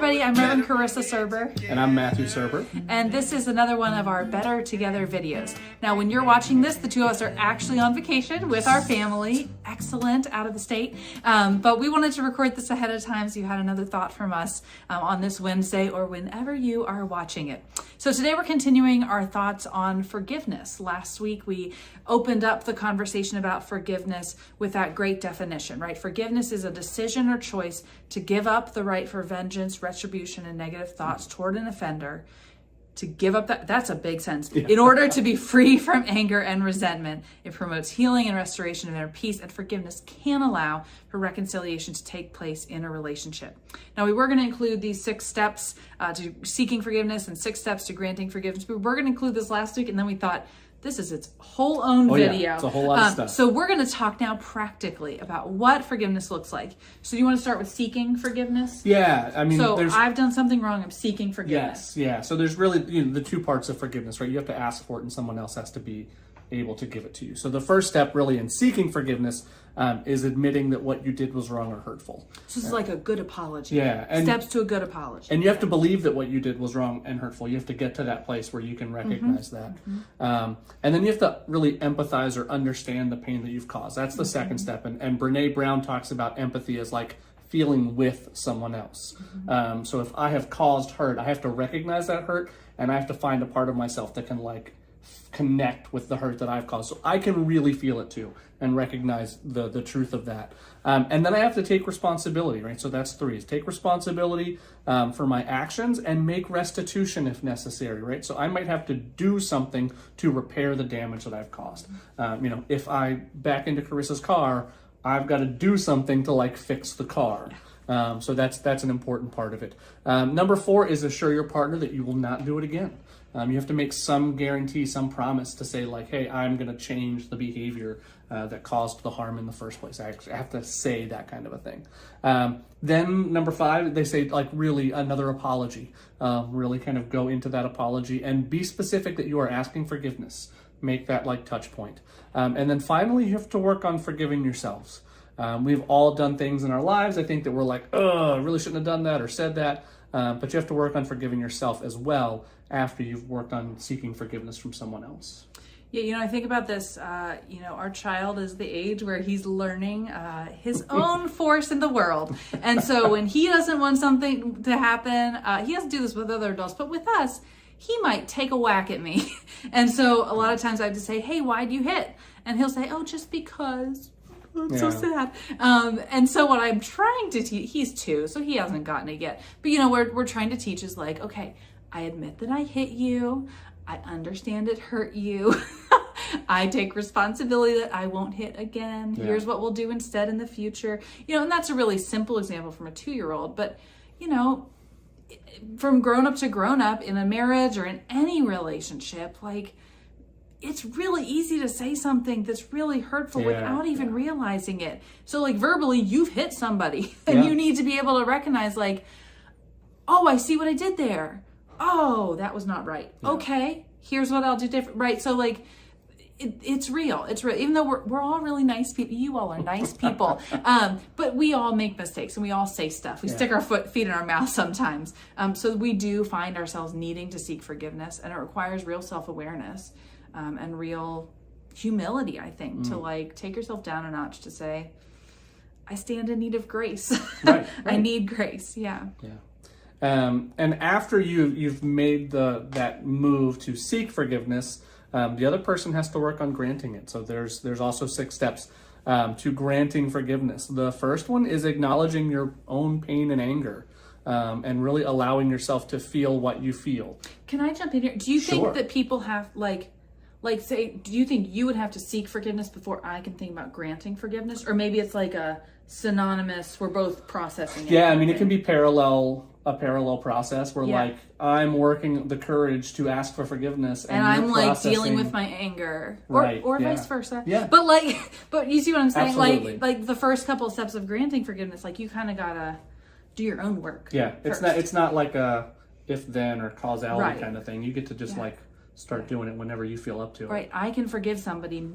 everybody, I'm Reverend Carissa Surber. And I'm Matthew Surber. And this is another one of our Better Together videos. Now, when you're watching this, the two of us are actually on vacation with our family. Excellent, out of the state. But we wanted to record this ahead of time so you had another thought from us on this Wednesday or whenever you are watching it. So today we're continuing our thoughts on forgiveness. Last week we opened up the conversation about forgiveness with that great definition, right? Forgiveness is a decision or choice to give up the right for vengeance, retribution, and negative thoughts toward an offender, to give up that's a big sentence, in order to be free from anger and resentment. It promotes healing and restoration of inner peace, and forgiveness can allow for reconciliation to take place in a relationship. Now, we were going to include these 6 steps to seeking forgiveness and 6 steps to granting forgiveness. We were going to include this last week, and then we thought, this is its whole own video. Yeah, it's a whole lot of stuff. So we're going to talk now practically about what forgiveness looks like. So you want to start with seeking forgiveness? Yeah, I mean, so I've done something wrong. I'm seeking forgiveness. Yes, yeah. So there's really the 2 parts of forgiveness, right? You have to ask for it, and someone else has to be able to give it to you. So the first step, really, in seeking forgiveness, is admitting that what you did was wrong or hurtful. So this is like a good apology. Yeah, and steps to a good apology. And you have to believe that what you did was wrong and hurtful. You have to get to that place where you can recognize that. And then you have to really empathize or understand the pain that you've caused. That's the second step. And Brene Brown talks about empathy as like feeling with someone else. So if I have caused hurt, I have to recognize that hurt, and I have to find a part of myself that can like connect with the hurt that I've caused, so I can really feel it too and recognize the truth of that. And then I have to take responsibility, right? So that's 3, is take responsibility for my actions and make restitution if necessary, right? So I might have to do something to repair the damage that I've caused. If I back into Carissa's car, I've got to do something to like fix the car. So that's an important part of it. Number 4 is assure your partner that you will not do it again. You have to make some guarantee, some promise to say like, hey, I'm going to change the behavior that caused the harm in the first place. I have to say that kind of a thing. Then number 5, they say like really another apology. Really kind of go into that apology and be specific that you are asking forgiveness. Make that like touch point. And then finally, you have to work on forgiving yourselves. We've all done things in our lives, I think, that we're like, oh, I really shouldn't have done that or said that. But you have to work on forgiving yourself as well after you've worked on seeking forgiveness from someone else. Yeah, I think about this, our child is the age where he's learning his own force in the world. And so when he doesn't want something to happen, he doesn't do this with other adults, but with us, he might take a whack at me. And so a lot of times I have to say, hey, why'd you hit? And he'll say, oh, just because. I'm so sad. And so what I'm trying to teach, he's 2, so he hasn't gotten it yet. But we're trying to teach is like, okay, I admit that I hit you. I understand it hurt you. I take responsibility that I won't hit again. Yeah. Here's what we'll do instead in the future. And that's a really simple example from a 2-year-old. But, from grown up to grown up in a marriage or in any relationship, like, it's really easy to say something that's really hurtful without even realizing it. So like verbally, you've hit somebody and you need to be able to recognize like, oh, I see what I did there. Oh, that was not right. Yeah. Okay, here's what I'll do different. Right. So like, it's real. It's real. Even though we're all really nice people, you all are nice people. But we all make mistakes and we all say stuff. We stick our feet in our mouth sometimes. So we do find ourselves needing to seek forgiveness, and it requires real self-awareness. And real humility, I think, to like take yourself down a notch to say, I stand in need of grace. Right. I need grace. Yeah. And after you've made that move to seek forgiveness, the other person has to work on granting it. So there's also 6 steps to granting forgiveness. The first one is acknowledging your own pain and anger. And really allowing yourself to feel what you feel. Can I jump in here? Do you think that people have say, do you think you would have to seek forgiveness before I can think about granting forgiveness? Or maybe it's like a synonymous, we're both processing it. Yeah, I mean, it can be a parallel process where like I'm working the courage to ask for forgiveness. And I'm like dealing with my anger. Or vice versa. Yeah. But you see what I'm saying? Absolutely. Like the first couple of steps of granting forgiveness, like you kind of gotta do your own work. Yeah, it's not like a if-then or causality kind of thing. You get to just like start doing it whenever you feel up to it. Right. I can forgive somebody,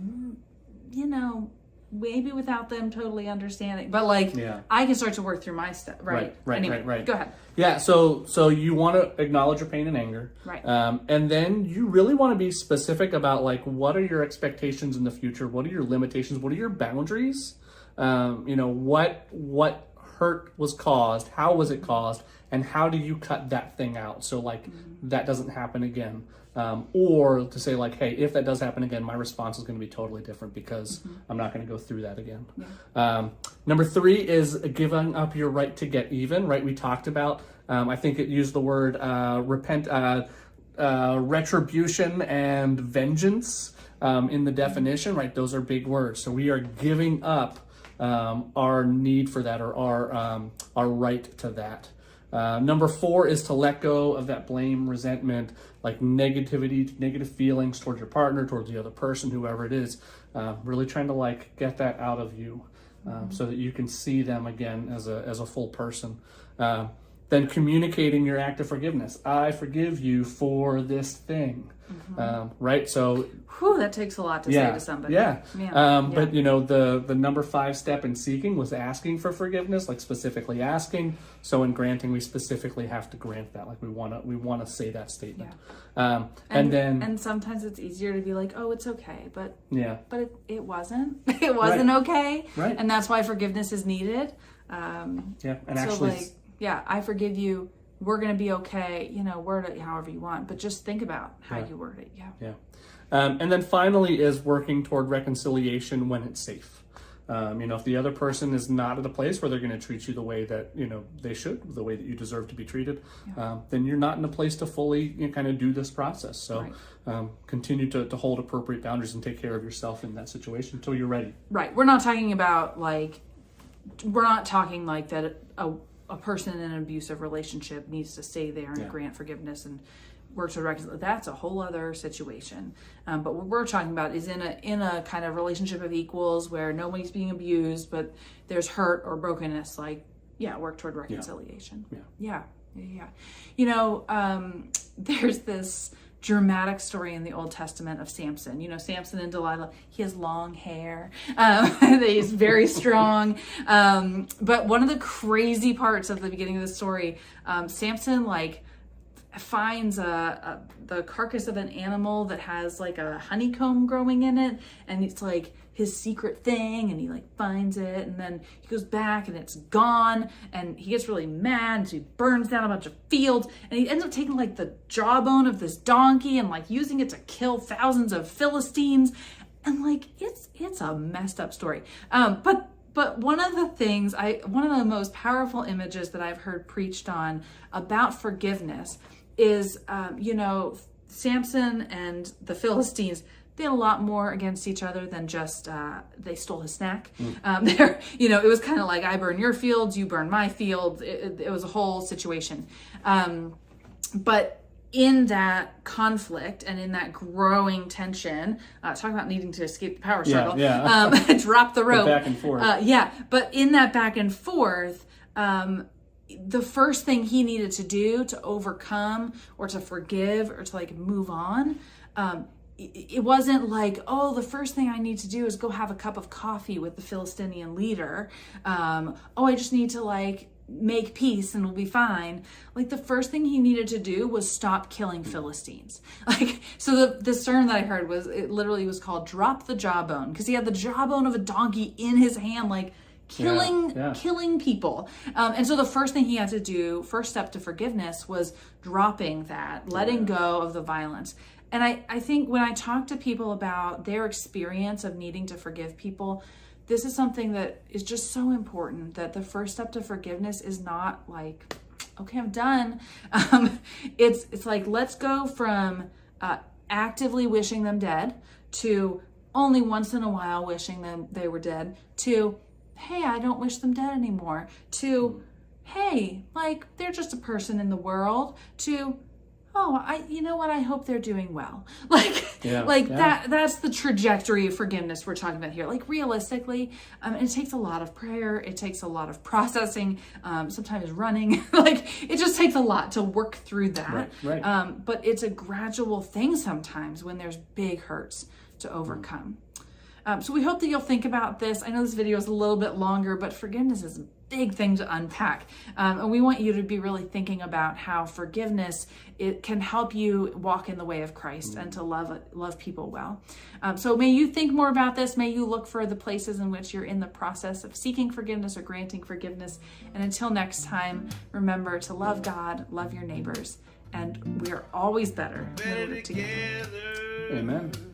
maybe without them totally understanding, but like I can start to work through my stuff. Right. Anyway, go ahead. Yeah. So you want to acknowledge your pain and anger. Right. And then you really want to be specific about like, what are your expectations in the future? What are your limitations? What are your boundaries? What hurt was caused? How was it caused? And how do you cut that thing out? So like that doesn't happen again. Or to say like, hey, if that does happen again, my response is going to be totally different because I'm not going to go through that again. Number 3 is giving up your right to get even, right? We talked about, I think it used the word retribution and vengeance in the definition, right? Those are big words. So we are giving up our need for that, or our right to that. Number 4 is to let go of that blame, resentment, like negativity, negative feelings towards your partner, towards the other person, whoever it is. Really trying to like get that out of you, so that you can see them again as a full person. Then communicating your act of forgiveness. I forgive you for this thing. Right? So that takes a lot to say to somebody. But the number 5 step in seeking was asking for forgiveness, like specifically asking. So in granting, we specifically have to grant that. Like we want to say that statement. And sometimes it's easier to be like, oh, it's okay, but it wasn't. It Right. wasn't okay. Right. And that's why forgiveness is needed. And so actually, I forgive you. We're going to be okay, word it however you want, but just think about how you word it. And then finally is working toward reconciliation when it's safe. If the other person is not at a place where they're going to treat you the way that, they should, the way that you deserve to be treated, then you're not in a place to fully kind of do this process. So continue to hold appropriate boundaries and take care of yourself in that situation until you're ready. Right. We're not talking about like that a person in an abusive relationship needs to stay there and grant forgiveness and work to reconcile. That's a whole other situation. But what we're talking about is in a kind of relationship of equals where nobody's being abused, but there's hurt or brokenness. Like, work toward reconciliation. There's this dramatic story in the Old Testament of Samson. Samson and Delilah, he has long hair. He's very strong. But one of the crazy parts of the beginning of the story, Samson finds the carcass of an animal that has like a honeycomb growing in it, and it's like his secret thing, and he finds it, and then he goes back and it's gone, and he gets really mad, and so he burns down a bunch of fields, and he ends up taking the jawbone of this donkey and using it to kill thousands of Philistines, and it's a messed up story. But one of the most powerful images that I've heard preached on about forgiveness is, Samson and the Philistines, they had a lot more against each other than just they stole his snack. It was kind of like, I burn your fields, you burn my fields. It was a whole situation. But in that conflict and in that growing tension, talking about needing to escape the power struggle, drop the rope. Back and forth. But in that back and forth, the first thing he needed to do to overcome or to forgive or to move on, it wasn't the first thing I need to do is go have a cup of coffee with the Philistinian leader. I just need to make peace and we'll be fine. The first thing he needed to do was stop killing Philistines. So the sermon that I heard it literally was called "Drop the Jawbone," because he had the jawbone of a donkey in his hand, killing people. And so the first thing he had to do, first step to forgiveness, was dropping that, letting go of the violence. And I think when I talk to people about their experience of needing to forgive people, this is something that is just so important, that the first step to forgiveness is not okay, I'm done. It's let's go from actively wishing them dead to only once in a while wishing them they were dead to, hey, I don't wish them dead anymore, to, hey, they're just a person in the world, to, you know what? I hope they're doing well. That's the trajectory of forgiveness we're talking about here. Realistically, it takes a lot of prayer. It takes a lot of processing, sometimes running. It just takes a lot to work through that. Right. But it's a gradual thing sometimes when there's big hurts to overcome. So we hope that you'll think about this. I know this video is a little bit longer, but forgiveness is a big thing to unpack. And we want you to be really thinking about how forgiveness, it can help you walk in the way of Christ and to love people well. So may you think more about this. May you look for the places in which you're in the process of seeking forgiveness or granting forgiveness. And until next time, remember to love God, love your neighbors, and we are always better when we work together. Amen.